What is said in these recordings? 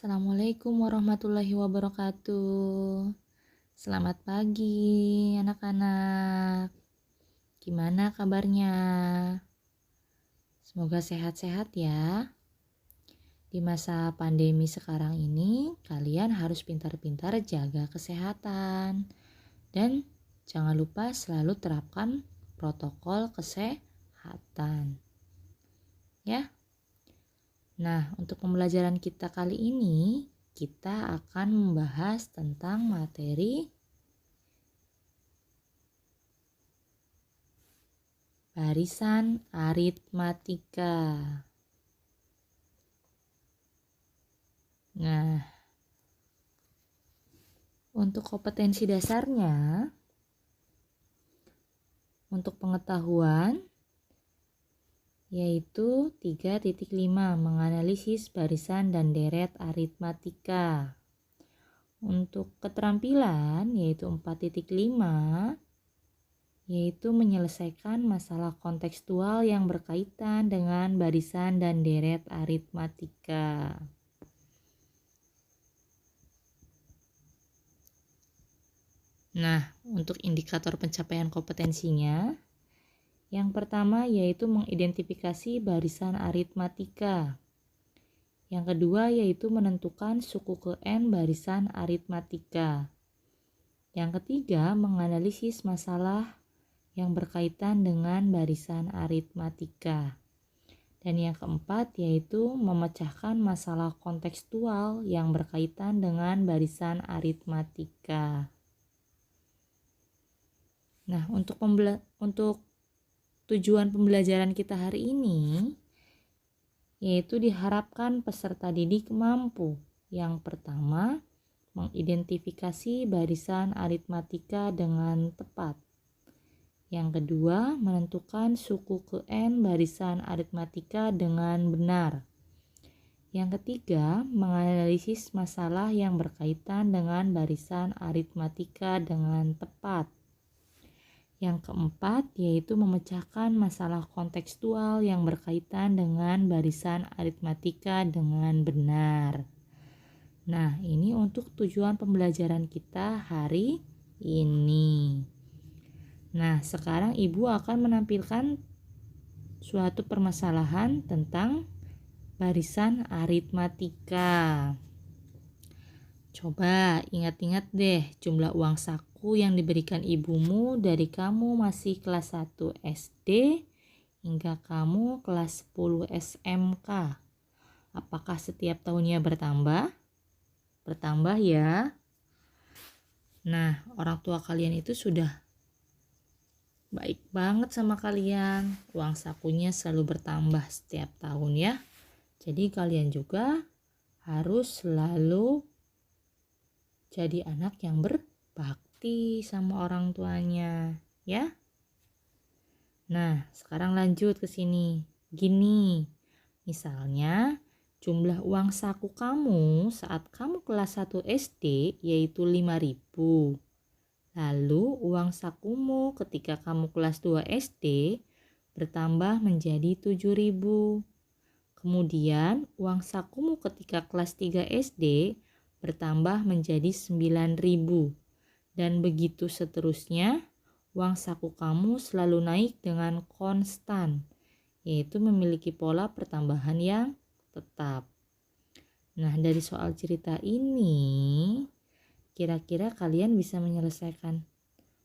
Assalamualaikum warahmatullahi wabarakatuh. Selamat pagi anak-anak. Gimana kabarnya? Semoga sehat-sehat ya. Di masa pandemi sekarang ini, kalian harus pintar-pintar jaga kesehatan. Dan jangan lupa selalu terapkan protokol kesehatan. Ya. Nah, untuk pembelajaran kita kali ini, kita akan membahas tentang materi barisan aritmatika. Nah, untuk kompetensi dasarnya, untuk pengetahuan, yaitu 3.5 menganalisis barisan dan deret aritmatika. Untuk keterampilan yaitu 4.5 yaitu menyelesaikan masalah kontekstual yang berkaitan dengan barisan dan deret aritmatika. Nah, untuk indikator pencapaian kompetensinya, yang pertama yaitu mengidentifikasi barisan aritmatika. Yang kedua yaitu menentukan suku ke N barisan aritmatika. Yang ketiga menganalisis masalah yang berkaitan dengan barisan aritmatika. Dan yang keempat yaitu memecahkan masalah kontekstual yang berkaitan dengan barisan aritmatika. Nah, untuk tujuan pembelajaran kita hari ini, yaitu diharapkan peserta didik mampu. Yang pertama, mengidentifikasi barisan aritmatika dengan tepat. Yang kedua, menentukan suku ke N barisan aritmatika dengan benar. Yang ketiga, menganalisis masalah yang berkaitan dengan barisan aritmatika dengan tepat. Yang keempat yaitu memecahkan masalah kontekstual yang berkaitan dengan barisan aritmatika dengan benar. Nah, ini untuk tujuan pembelajaran kita hari ini. Nah, sekarang Ibu akan menampilkan suatu permasalahan tentang barisan aritmatika. Coba ingat-ingat deh jumlah uang saku yang diberikan ibumu dari kamu masih kelas 1 SD hingga kamu kelas 10 SMK. Apakah setiap tahunnya bertambah? Bertambah ya. Nah, orang tua kalian itu sudah baik banget sama kalian. Uang sakunya selalu bertambah setiap tahun ya. Jadi kalian juga harus selalu jadi anak yang berbakti sama orang tuanya, ya. Nah, sekarang lanjut ke sini. Gini, misalnya jumlah uang saku kamu saat kamu kelas 1 SD yaitu 5.000. Lalu uang sakumu ketika kamu kelas 2 SD bertambah menjadi 7.000. Kemudian uang sakumu ketika kelas 3 SD bertambah menjadi 9.000. Dan begitu seterusnya, uang saku kamu selalu naik dengan konstan, yaitu memiliki pola pertambahan yang tetap. Nah, dari soal cerita ini, kira-kira kalian bisa menyelesaikan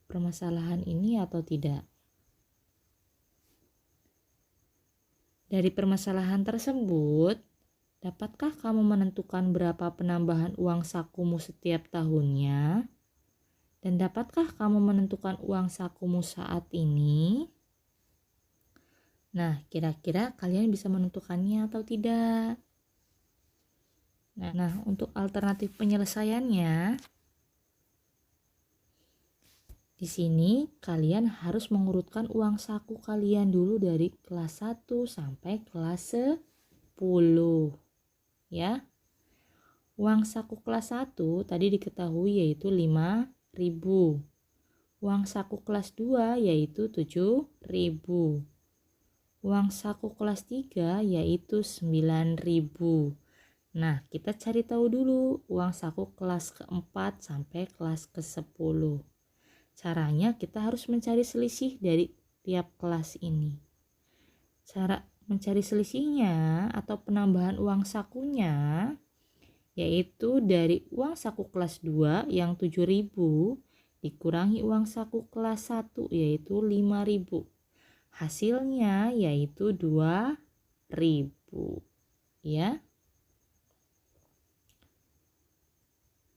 permasalahan ini atau tidak? Dari permasalahan tersebut, dapatkah kamu menentukan berapa penambahan uang sakumu setiap tahunnya? Dan dapatkah kamu menentukan uang sakumu saat ini? Nah, kira-kira kalian bisa menentukannya atau tidak? Nah, untuk alternatif penyelesaiannya, di sini kalian harus mengurutkan uang saku kalian dulu dari kelas 1 sampai kelas 10. Ya. Uang saku kelas 1 tadi diketahui yaitu 5.000. Uang saku kelas 2 yaitu 7.000. Uang saku kelas 3 yaitu 9.000. Nah, kita cari tahu dulu uang saku kelas keempat sampai kelas ke-10. Caranya kita harus mencari selisih dari tiap kelas ini. Cara mencari selisihnya atau penambahan uang sakunya yaitu dari uang saku kelas 2 yang 7.000 dikurangi uang saku kelas 1 yaitu 5.000. Hasilnya yaitu 2.000. Ya.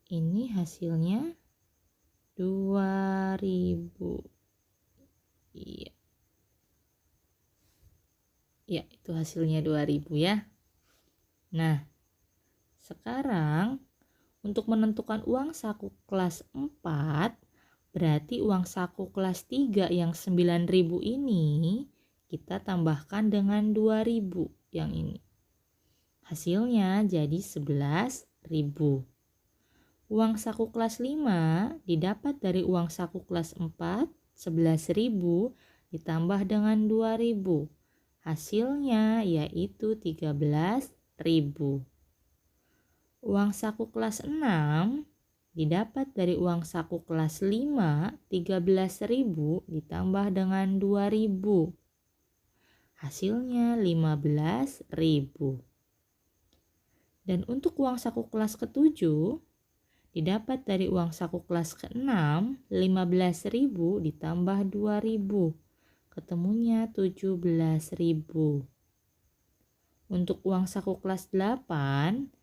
Ini hasilnya 2.000. Iya. Ya, itu hasilnya 2.000 ya. Nah, sekarang untuk menentukan uang saku kelas 4, berarti uang saku kelas 3 yang 9.000 ini kita tambahkan dengan 2.000 yang ini. Hasilnya jadi 11.000. Uang saku kelas 5 didapat dari uang saku kelas 4, 11.000 ditambah dengan 2.000. Hasilnya yaitu 13.000. Uang saku kelas 6 didapat dari uang saku kelas 5, 13.000 ditambah dengan 2.000. Hasilnya 15.000. Dan untuk uang saku kelas ke-7 didapat dari uang saku kelas ke-6, 15.000 ditambah 2.000. Ketemunya 17.000. Untuk uang saku kelas 8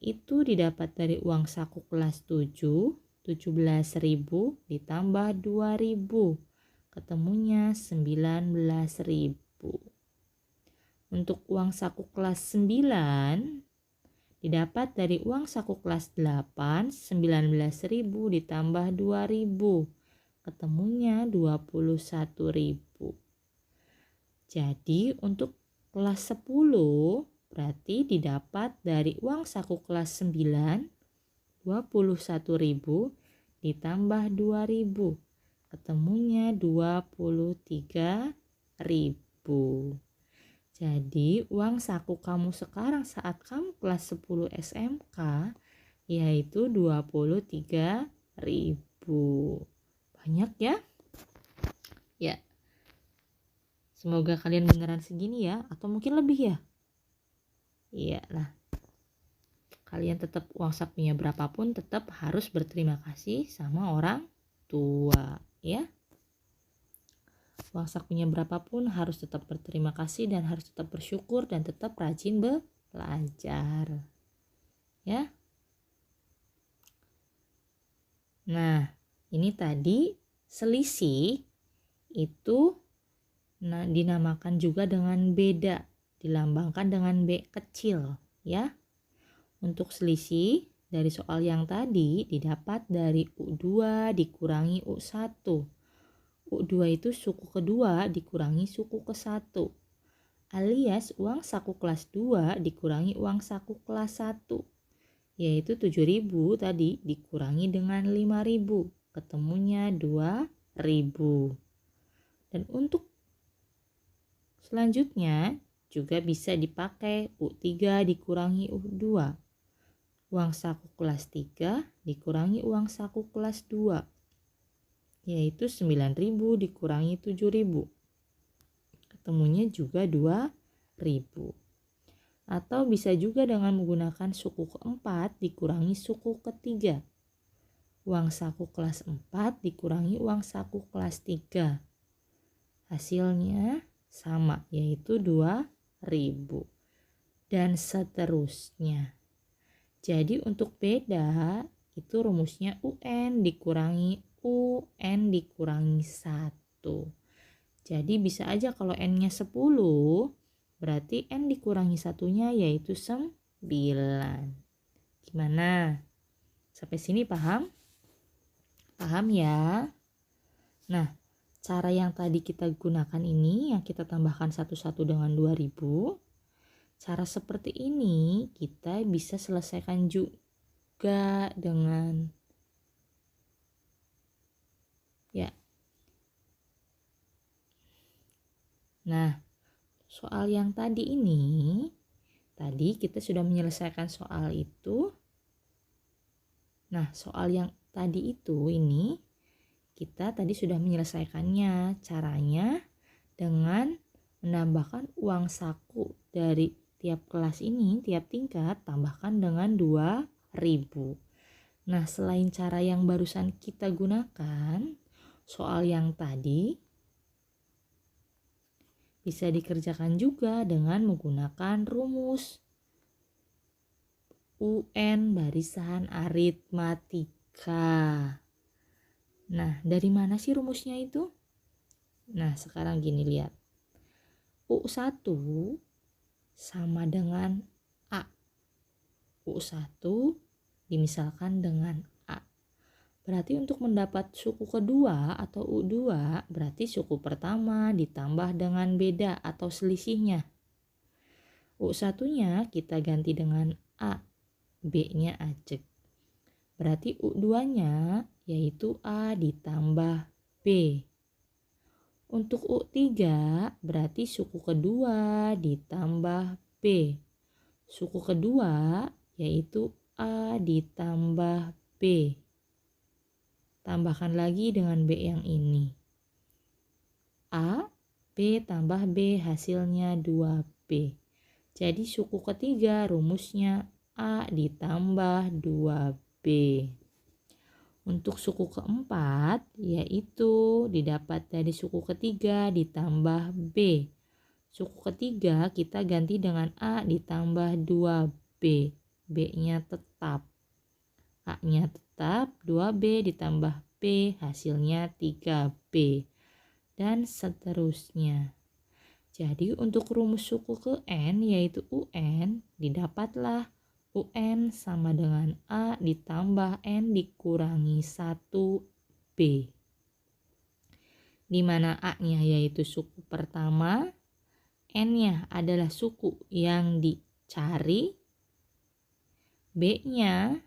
itu didapat dari uang saku kelas 7, 17.000 ditambah 2.000. Ketemunya 19.000. Untuk uang saku kelas 9 didapat dari uang saku kelas 8, 19.000 ditambah 2.000. Ketemunya 21.000. Jadi untuk kelas 10 berarti didapat dari uang saku kelas 9, 21.000 ditambah 2.000. Ketemunya 23.000. Jadi uang saku kamu sekarang saat kamu kelas 10 SMK yaitu 23.000. Banyak ya? Ya. Semoga kalian beneran segini ya, atau mungkin lebih ya. Iya lah. Kalian tetap uang sakunya berapapun tetap harus berterima kasih sama orang tua ya. Uang sakunya berapapun harus tetap berterima kasih dan harus tetap bersyukur dan tetap rajin belajar. Ya. Nah, ini tadi selisih itu dinamakan juga dengan beda, dilambangkan dengan B kecil, ya. Untuk selisih dari soal yang tadi didapat dari U2 dikurangi U1. U2 itu suku kedua dikurangi suku ke-1. Alias uang saku kelas 2 dikurangi uang saku kelas 1. Yaitu 7.000 tadi dikurangi dengan 5.000. Ketemunya 2.000. Dan untuk selanjutnya juga bisa dipakai U3 dikurangi U2. Uang saku kelas 3 dikurangi uang saku kelas 2. Yaitu 9.000 dikurangi 7.000. Ketemunya juga 2.000. Atau bisa juga dengan menggunakan suku keempat dikurangi suku ketiga. Uang saku kelas 4 dikurangi uang saku kelas 3. Hasilnya sama yaitu 2.000. Dan seterusnya. Jadi untuk beda itu rumusnya UN dikurangi UN dikurangi 1. Jadi bisa aja kalau N-nya 10 berarti N dikurangi 1-nya yaitu 9. Gimana? Sampai sini paham? Paham ya? Nah, cara yang tadi kita gunakan ini yang kita tambahkan satu-satu dengan 2.000. Cara seperti ini kita bisa selesaikan juga dengan ya. Nah, soal yang tadi ini Tadi kita sudah menyelesaikan soal itu. Nah, soal yang tadi itu ini kita tadi sudah menyelesaikannya. Caranya dengan menambahkan uang saku dari tiap kelas ini, tiap tingkat tambahkan dengan 2.000. Nah, selain cara yang barusan kita gunakan, soal yang tadi bisa dikerjakan juga dengan menggunakan rumus UN barisan aritmatika. Nah, dari mana sih rumusnya itu? Nah, sekarang gini, lihat. U1 sama dengan A. U1 dimisalkan dengan A. Berarti untuk mendapat suku kedua atau U2, berarti suku pertama ditambah dengan beda atau selisihnya. U1-nya kita ganti dengan A, B-nya ajek. Berarti U2-nya yaitu A ditambah B. Untuk U3 berarti suku kedua ditambah B. Suku kedua yaitu A ditambah B. Tambahkan lagi dengan B yang ini. A, B tambah B hasilnya 2B. Jadi suku ketiga rumusnya A ditambah 2B. Untuk suku keempat yaitu didapat dari suku ketiga ditambah B. Suku ketiga kita ganti dengan A ditambah 2B. B-nya tetap. A-nya tetap, 2B ditambah B hasilnya 3B. Dan seterusnya. Jadi untuk rumus suku ke N yaitu UN didapatlah UN sama dengan A ditambah N dikurangi 1B. Di mana A-nya yaitu suku pertama, N-nya adalah suku yang dicari, B-nya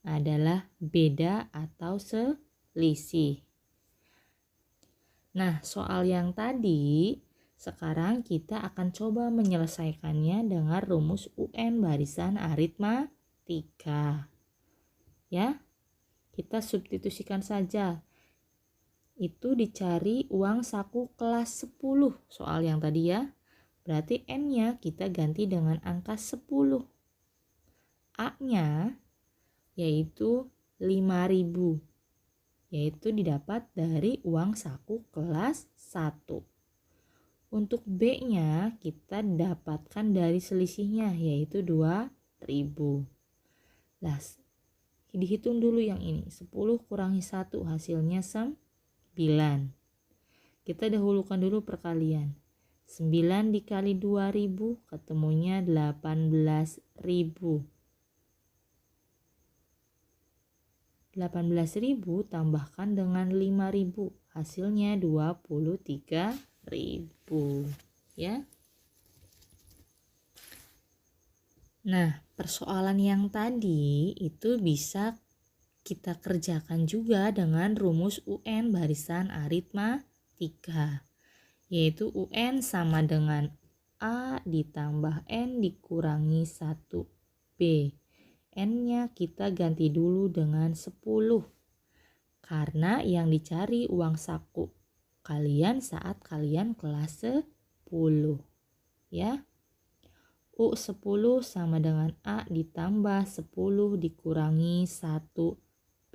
adalah beda atau selisih. Nah, soal yang tadi sekarang kita akan coba menyelesaikannya dengan rumus UN barisan aritmatika. Ya, kita substitusikan saja. Itu dicari uang saku kelas 10 soal yang tadi ya. Berarti N-nya kita ganti dengan angka 10. A-nya yaitu 5.000. Yaitu didapat dari uang saku kelas 1. Untuk B-nya kita dapatkan dari selisihnya yaitu 2.000. Nah, dihitung dulu yang ini. 10 kurangi 1 hasilnya 9. Kita dahulukan dulu perkalian. 9 dikali 2.000 ketemunya 18.000. 18.000 tambahkan dengan 5.000 hasilnya 23.000 ya. Nah, persoalan yang tadi itu bisa kita kerjakan juga dengan rumus UN barisan aritmatika, yaitu UN sama dengan A ditambah N dikurangi 1B. N-nya kita ganti dulu dengan 10 karena yang dicari uang saku kalian saat kalian kelas 10 ya. U10 sama dengan A ditambah 10 dikurangi 1B.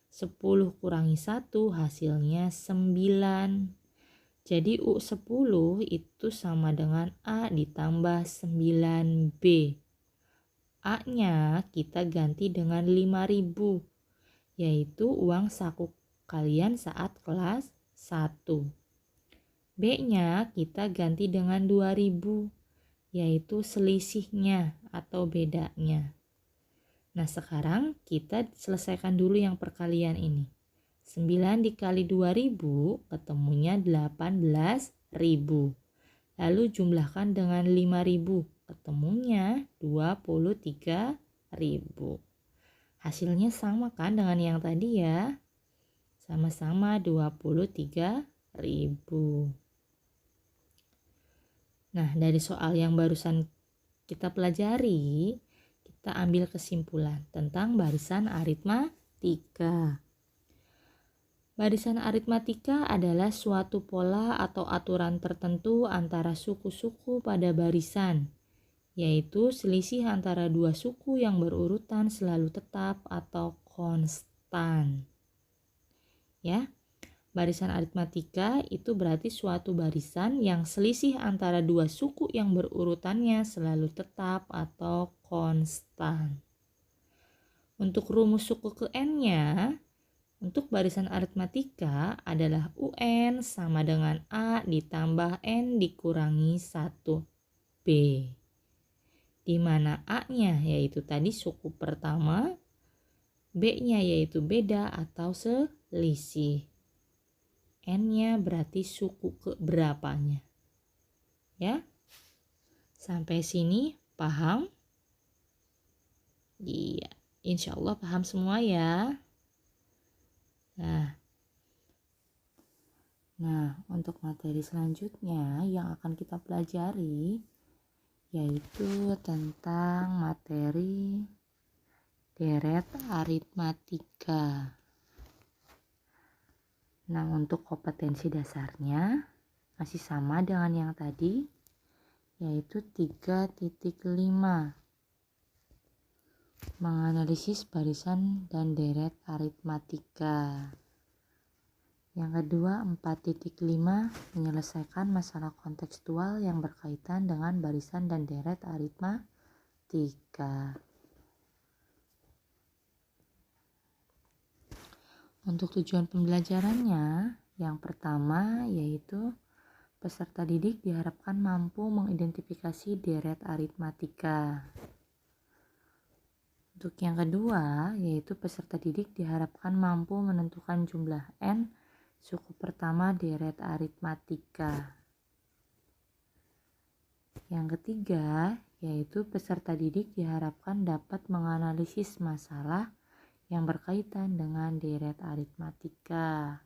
10 kurangi 1 hasilnya 9. Jadi U10 itu sama dengan A ditambah 9B. A-nya kita ganti dengan 5.000, yaitu uang saku kalian saat kelas 1. B-nya kita ganti dengan 2.000, yaitu selisihnya atau bedanya. Nah, sekarang kita selesaikan dulu yang perkalian ini. 9 dikali 2.000 ketemunya 18.000. Lalu jumlahkan dengan 5.000. Ketemunya 23.000. Hasilnya sama kan dengan yang tadi ya. Sama-sama 23.000. Nah, dari soal yang barusan kita pelajari, kita ambil kesimpulan tentang barisan aritmatika. Barisan aritmatika adalah suatu pola atau aturan tertentu antara suku-suku pada barisan, yaitu selisih antara dua suku yang berurutan selalu tetap atau konstan. Ya, barisan aritmatika itu berarti suatu barisan yang selisih antara dua suku yang berurutannya selalu tetap atau konstan. Untuk rumus suku ke n-nya, untuk barisan aritmatika adalah UN sama dengan A ditambah N dikurangi 1B. Di mana A-nya yaitu tadi suku pertama, B-nya yaitu beda atau selisih. N-nya berarti suku keberapanya. Ya. Sampai sini paham? Iya, insya Allah paham semua ya. Nah, untuk materi selanjutnya yang akan kita pelajari yaitu tentang materi deret aritmatika. Nah, untuk kompetensi dasarnya masih sama dengan yang tadi, yaitu 3.5. Menganalisis barisan dan deret aritmatika. Yang kedua, 4.5. Menyelesaikan masalah kontekstual yang berkaitan dengan barisan dan deret aritmatika. Untuk tujuan pembelajarannya, yang pertama yaitu peserta didik diharapkan mampu mengidentifikasi deret aritmatika. Untuk yang kedua, yaitu peserta didik diharapkan mampu menentukan jumlah N suku pertama deret aritmatika. Yang ketiga, yaitu peserta didik diharapkan dapat menganalisis masalah yang berkaitan dengan deret aritmatika.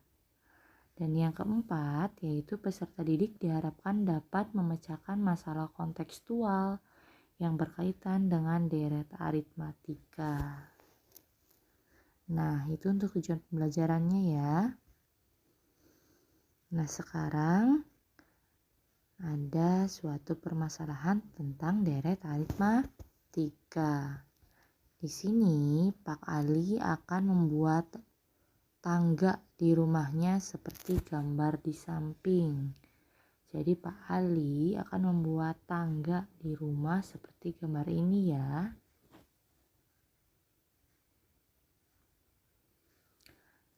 Dan yang keempat, yaitu peserta didik diharapkan dapat memecahkan masalah kontekstual yang berkaitan dengan deret aritmatika. Nah, itu untuk tujuan pembelajarannya ya. Nah, sekarang ada suatu permasalahan tentang deret aritmatika. Di sini Pak Ali akan membuat tangga di rumahnya seperti gambar di samping. Jadi Pak Ali akan membuat tangga di rumah seperti gambar ini ya.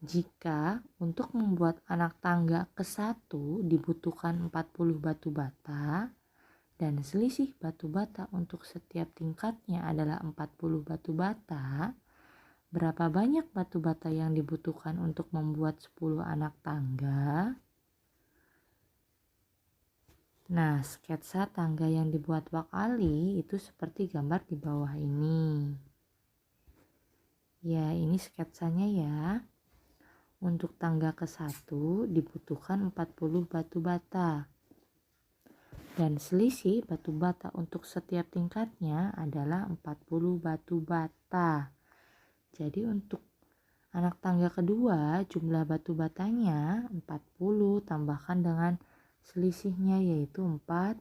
Jika untuk membuat anak tangga ke-1 dibutuhkan 40 batu bata dan selisih batu bata untuk setiap tingkatnya adalah 40 batu bata, berapa banyak batu bata yang dibutuhkan untuk membuat 10 anak tangga? Nah, sketsa tangga yang dibuat Pak Ali itu seperti gambar di bawah ini. Ya, ini sketsanya ya. Untuk tangga ke-1 dibutuhkan 40 batu bata. Dan selisih batu bata untuk setiap tingkatnya adalah 40 batu bata. Jadi untuk anak tangga kedua jumlah batu batanya 40 tambahkan dengan selisihnya yaitu 40.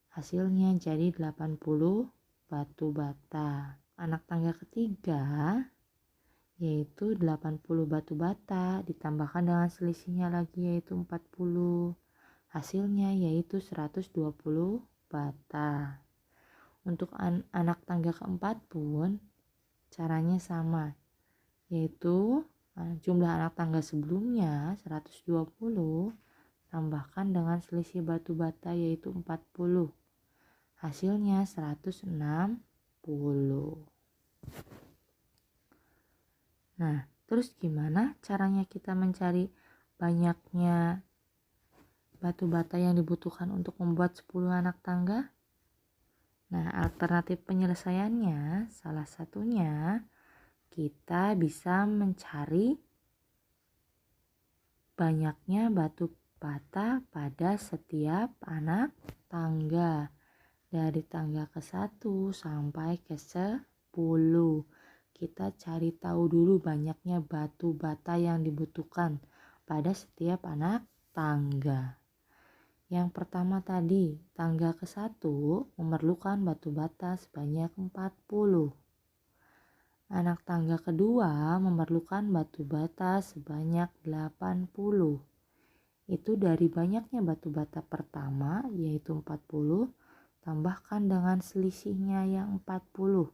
Hasilnya jadi 80 batu bata. Anak tangga ketiga yaitu 80 batu bata ditambahkan dengan selisihnya lagi yaitu 40. Hasilnya yaitu 120 bata. Untuk anak tangga keempat pun caranya sama, yaitu jumlah anak tangga sebelumnya 120 tambahkan dengan selisih batu bata yaitu 40. Hasilnya 160. Nah, terus gimana caranya kita mencari banyaknya batu bata yang dibutuhkan untuk membuat 10 anak tangga? Nah, alternatif penyelesaiannya salah satunya kita bisa mencari banyaknya batu bata pada setiap anak tangga. Dari tangga ke-1 sampai ke-10. Kita cari tahu dulu banyaknya batu bata yang dibutuhkan pada setiap anak tangga. Yang pertama tadi, tangga ke-1 memerlukan batu bata sebanyak 40. Anak tangga kedua memerlukan batu bata sebanyak 80. Itu dari banyaknya batu bata pertama yaitu 40, tambahkan dengan selisihnya yang 40,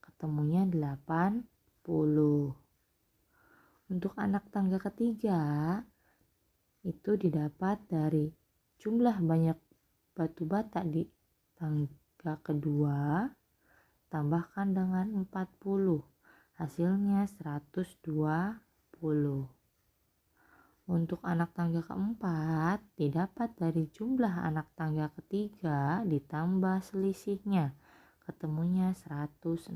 ketemunya 80. Untuk anak tangga ketiga, itu didapat dari jumlah banyak batu bata di tangga kedua, tambahkan dengan 40, hasilnya 120. Untuk anak tangga keempat, didapat dari jumlah anak tangga ketiga ditambah selisihnya, ketemunya 160.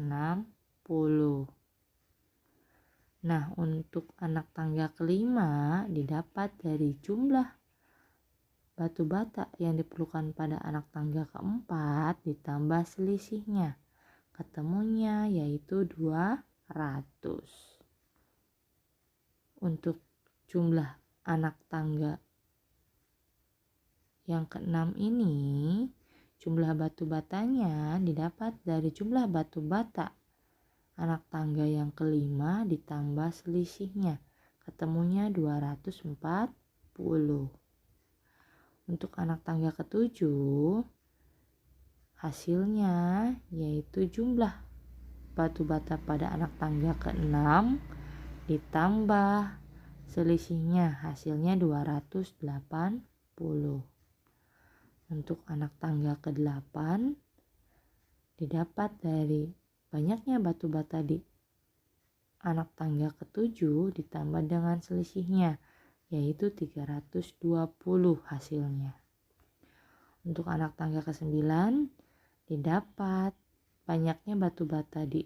Nah, untuk anak tangga kelima, didapat dari jumlah batu bata yang diperlukan pada anak tangga keempat ditambah selisihnya, ketemunya yaitu 200. Untuk jumlah anak tangga yang keenam ini, jumlah batu batanya didapat dari jumlah batu bata anak tangga yang kelima ditambah selisihnya, ketemunya 240. Untuk anak tangga ketujuh, hasilnya yaitu jumlah batu bata pada anak tangga keenam ditambah selisihnya, hasilnya 280. Untuk anak tangga ke-8, didapat dari banyaknya batu bata di anak tangga ke-7 ditambah dengan selisihnya, yaitu 320 hasilnya. Untuk anak tangga ke-9, didapat banyaknya batu bata di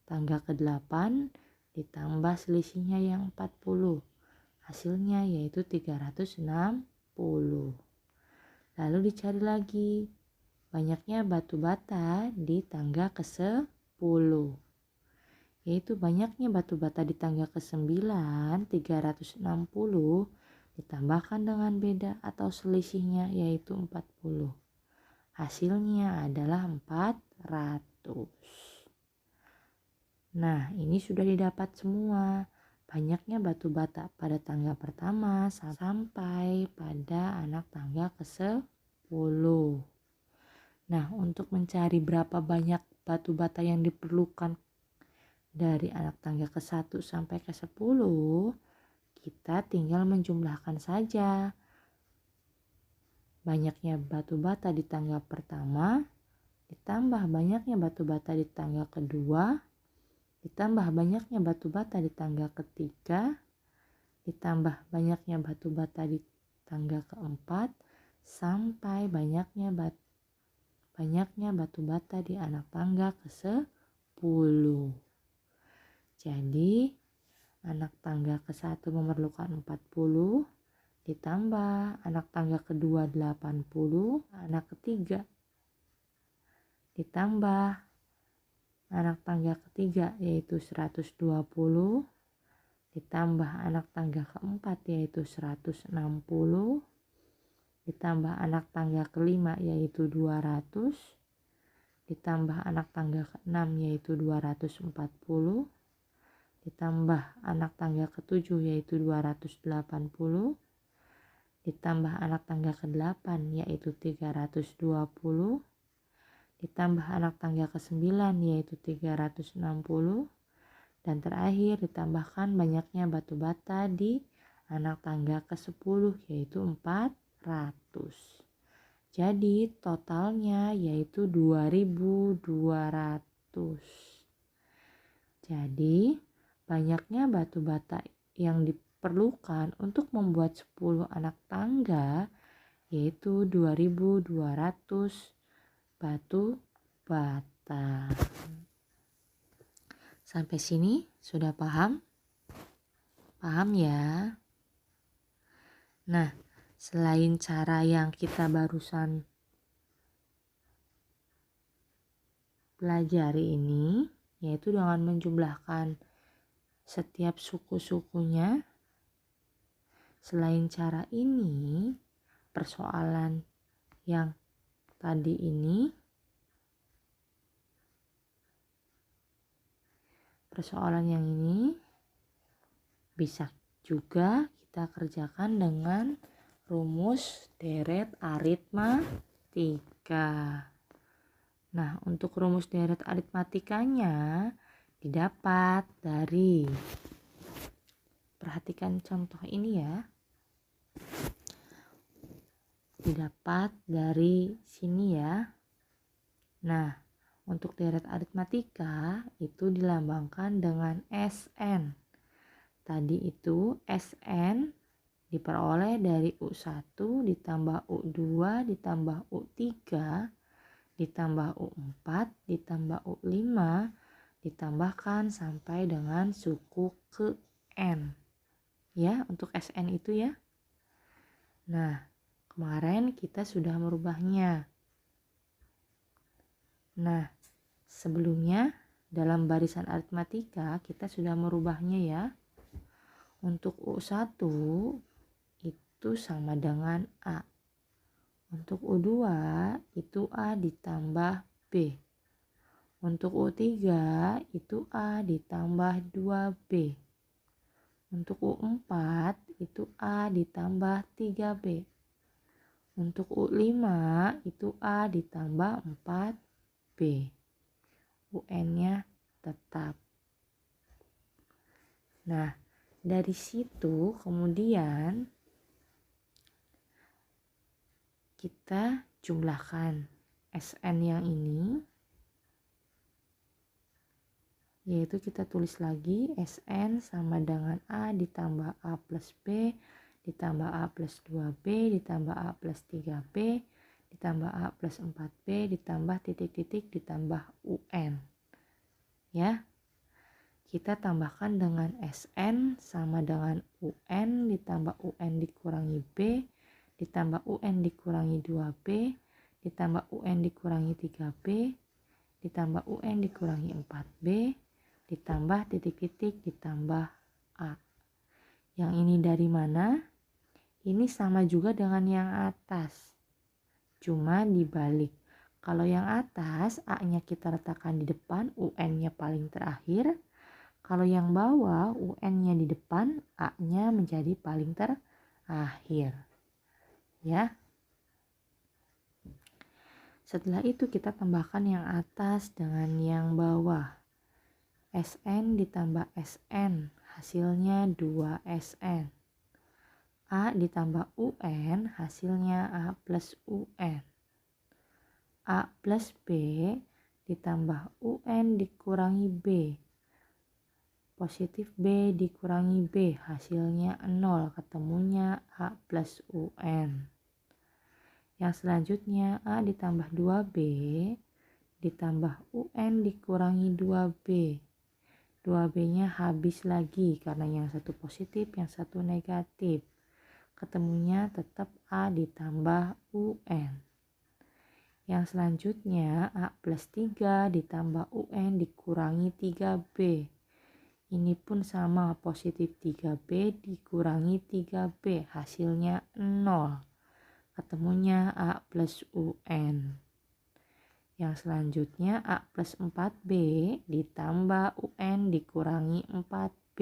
tangga ke-8 ditambah selisihnya yang 40. Hasilnya yaitu 360. Lalu dicari lagi banyaknya batu bata di tangga ke-10. Yaitu banyaknya batu bata di tangga ke-9, 360 ditambahkan dengan beda atau selisihnya yaitu 40. Hasilnya adalah 400. Nah, ini sudah didapat semua. Banyaknya batu bata pada tangga pertama sampai pada anak tangga ke-10. Nah, untuk mencari berapa banyak batu bata yang diperlukan dari anak tangga ke-1 sampai ke-10, kita tinggal menjumlahkan saja. Banyaknya batu bata di tangga pertama ditambah banyaknya batu bata di tangga kedua, ditambah banyaknya batu bata di tangga ketiga, ditambah banyaknya batu bata di tangga keempat, sampai banyaknya batu bata di anak tangga ke-10. Jadi anak tangga ke-1 memerlukan 40, ditambah anak tangga kedua 80, anak ketiga ditambah anak tangga ketiga yaitu 120, ditambah anak tangga keempat yaitu 160, ditambah anak tangga kelima yaitu 200, ditambah anak tangga keenam yaitu 240, ditambah anak tangga ketujuh yaitu 280, ditambah anak tangga ke-8 yaitu 320, ditambah anak tangga ke-9 yaitu 360, dan terakhir ditambahkan banyaknya batu bata di anak tangga ke-10 yaitu 400. Jadi totalnya yaitu 2200. Jadi banyaknya batu bata yang diperlukan untuk membuat 10 anak tangga yaitu 2200 batu bata. Sampai sini sudah paham? Paham ya? Nah, Selain cara yang kita barusan pelajari ini, yaitu dengan menjumlahkan setiap suku-sukunya. Selain cara ini, persoalan yang tadi ini, bisa juga kita kerjakan dengan rumus deret aritmatika. Nah, untuk rumus deret aritmatikanya didapat dari, perhatikan contoh ini ya, didapat dari sini ya. Nah, untuk deret aritmatika itu dilambangkan dengan SN. Tadi itu SN diperoleh dari U1 ditambah U2 ditambah U3 ditambah U4 ditambah U5 ditambahkan sampai dengan suku ke N. Ya, untuk SN itu ya. Nah, kemarin kita sudah merubahnya. Nah, sebelumnya dalam barisan aritmatika kita sudah merubahnya ya. Untuk U1 itu sama dengan A. Untuk U2 itu A ditambah B. Untuk U3 itu A ditambah 2B. Untuk U4 itu A ditambah 3B. Untuk U5 itu A ditambah 4B. UN-nya tetap. Nah, dari situ kemudian kita jumlahkan SN yang ini, yaitu kita tulis lagi SN sama dengan A ditambah A plus B ditambah A plus 2B ditambah A plus 3B ditambah A plus 4B ditambah titik-titik ditambah UN. Ya, kita tambahkan dengan SN sama dengan UN ditambah UN dikurangi B ditambah UN dikurangi 2B ditambah UN dikurangi 3B ditambah UN dikurangi 4B ditambah titik-titik ditambah A. Yang ini dari mana? Ini sama juga dengan yang atas, cuma dibalik. Kalau yang atas A-nya kita letakkan di depan, UN-nya paling terakhir. Kalau yang bawah UN-nya di depan, A-nya menjadi paling terakhir. Ya. Setelah itu kita tambahkan yang atas dengan yang bawah. SN ditambah SN, hasilnya 2SN. A ditambah UN, hasilnya A plus UN. A plus B ditambah UN dikurangi B. Positif B dikurangi B, hasilnya 0, ketemunya A plus UN. Yang selanjutnya A ditambah 2B ditambah UN dikurangi 2B. 2B-nya habis lagi karena yang satu positif, yang satu negatif. Ketemunya tetap A ditambah UN. Yang selanjutnya A plus 3 ditambah UN dikurangi 3B. Ini pun sama, positif 3B dikurangi 3B, hasilnya 0. Ketemunya A plus UN. Yang selanjutnya A plus 4B ditambah UN dikurangi 4B.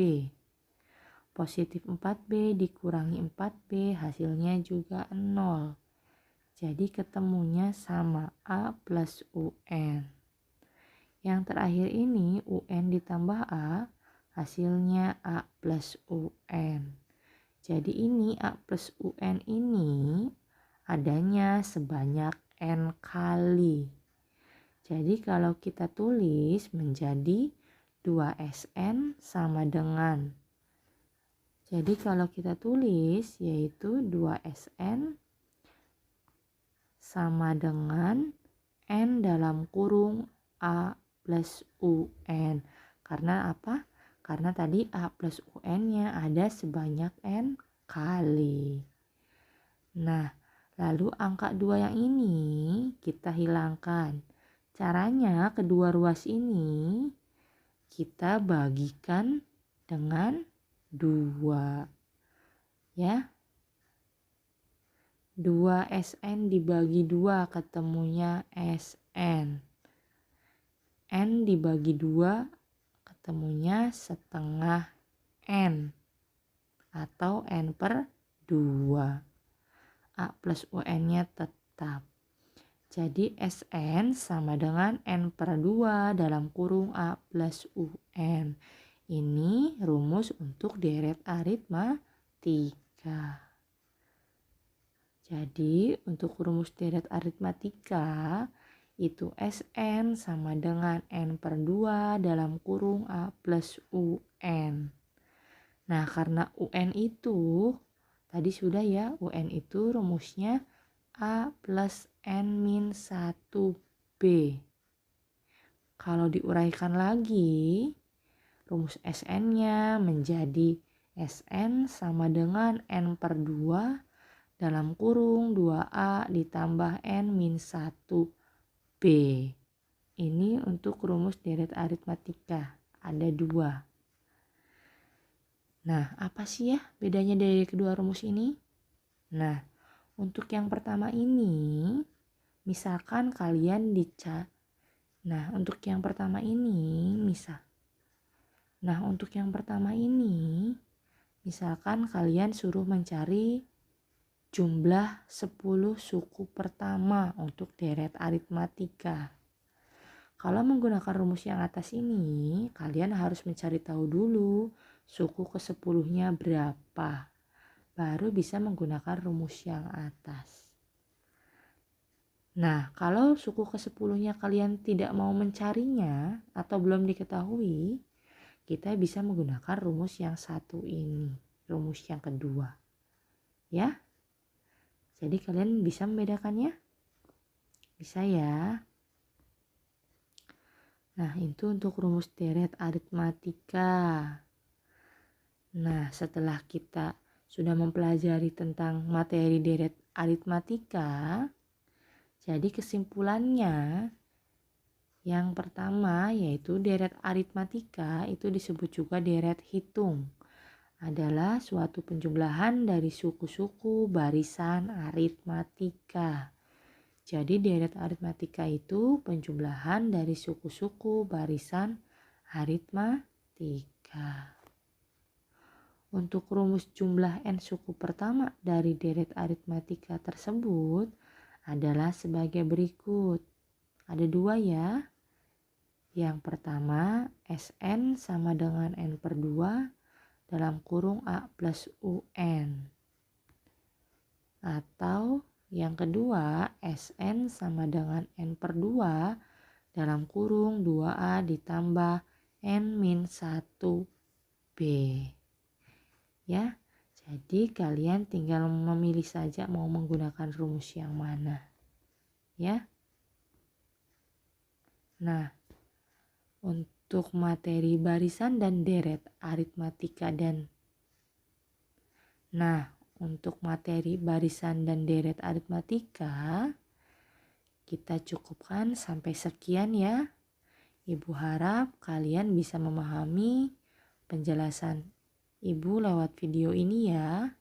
Positif 4B dikurangi 4B, hasilnya juga 0. Jadi ketemunya sama, A plus UN. Yang terakhir ini UN ditambah A, hasilnya A plus UN. Jadi ini A plus UN ini adanya sebanyak N kali. Jadi kalau kita tulis menjadi 2SN sama dengan, jadi kalau kita tulis yaitu 2SN sama dengan N dalam kurung A plus UN. Karena apa? Karena tadi A plus UN-nya ada sebanyak N kali. Nah, lalu angka 2 yang ini kita hilangkan. Caranya kedua ruas ini kita bagikan dengan 2. Ya. 2 SN dibagi 2 ketemunya SN. N dibagi 2 ketemunya setengah N atau N per 2. A plus UN-nya tetap. Jadi SN sama dengan N per 2 dalam kurung A plus UN. Ini rumus untuk deret aritmatika. Jadi untuk rumus deret aritmatika itu SN sama dengan N per 2 dalam kurung A plus UN. Nah, karena UN itu tadi sudah ya, UN itu rumusnya A plus N min 1B. Kalau diuraikan lagi, rumus SN-nya menjadi SN sama dengan N per 2 dalam kurung 2A ditambah N min 1B. Ini untuk rumus deret aritmatika. Ada 2. Nah, apa sih ya bedanya dari kedua rumus ini? Nah, untuk yang pertama ini, misalkan kalian misalkan kalian suruh mencari jumlah 10 suku pertama untuk deret aritmatika. Kalau menggunakan rumus yang atas ini, kalian harus mencari tahu dulu suku ke-10-nya berapa. Baru bisa menggunakan rumus yang atas. Nah, kalau suku ke-10-nya kalian tidak mau mencarinya atau belum diketahui, kita bisa menggunakan rumus yang satu ini, rumus yang kedua. Ya. Jadi kalian bisa membedakannya? Bisa ya. Nah, itu untuk rumus deret aritmatika. Nah, setelah kita sudah mempelajari tentang materi deret aritmatika, jadi kesimpulannya yang pertama yaitu deret aritmatika itu disebut juga deret hitung. Adalah suatu penjumlahan dari suku-suku barisan aritmatika. Jadi deret aritmatika itu penjumlahan dari suku-suku barisan aritmatika. Untuk rumus jumlah n suku pertama dari deret aritmatika tersebut adalah sebagai berikut. Ada 2 ya. Yang pertama Sn sama dengan n per 2 dalam kurung A plus UN. Atau yang kedua, Sn sama dengan N per 2 dalam kurung 2A ditambah N min 1B. Ya, jadi kalian tinggal memilih saja mau menggunakan rumus yang mana. Ya. Nah, untuk materi barisan dan deret aritmatika untuk materi barisan dan deret aritmatika kita cukupkan sampai sekian ya. Ibu harap kalian bisa memahami penjelasan Ibu lewat video ini ya.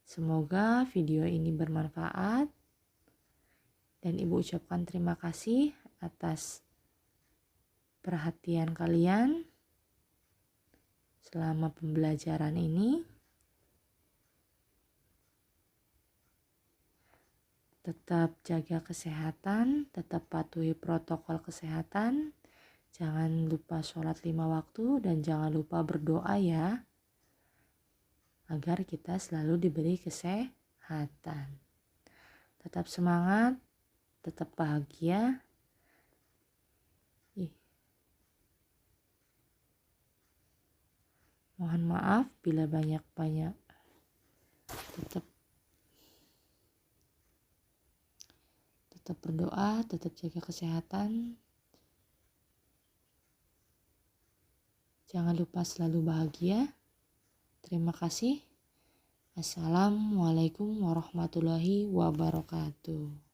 Semoga video ini bermanfaat dan Ibu ucapkan terima kasih atas perhatian kalian selama pembelajaran ini. Tetap jaga kesehatan, tetap patuhi protokol kesehatan. Jangan lupa sholat 5 waktu dan jangan lupa berdoa ya. Agar kita selalu diberi kesehatan. Tetap semangat, tetap bahagia. Mohon maaf bila banyak-banyak. Tetap berdoa, tetap jaga kesehatan. Jangan lupa selalu bahagia. Terima kasih. Assalamualaikum warahmatullahi wabarakatuh.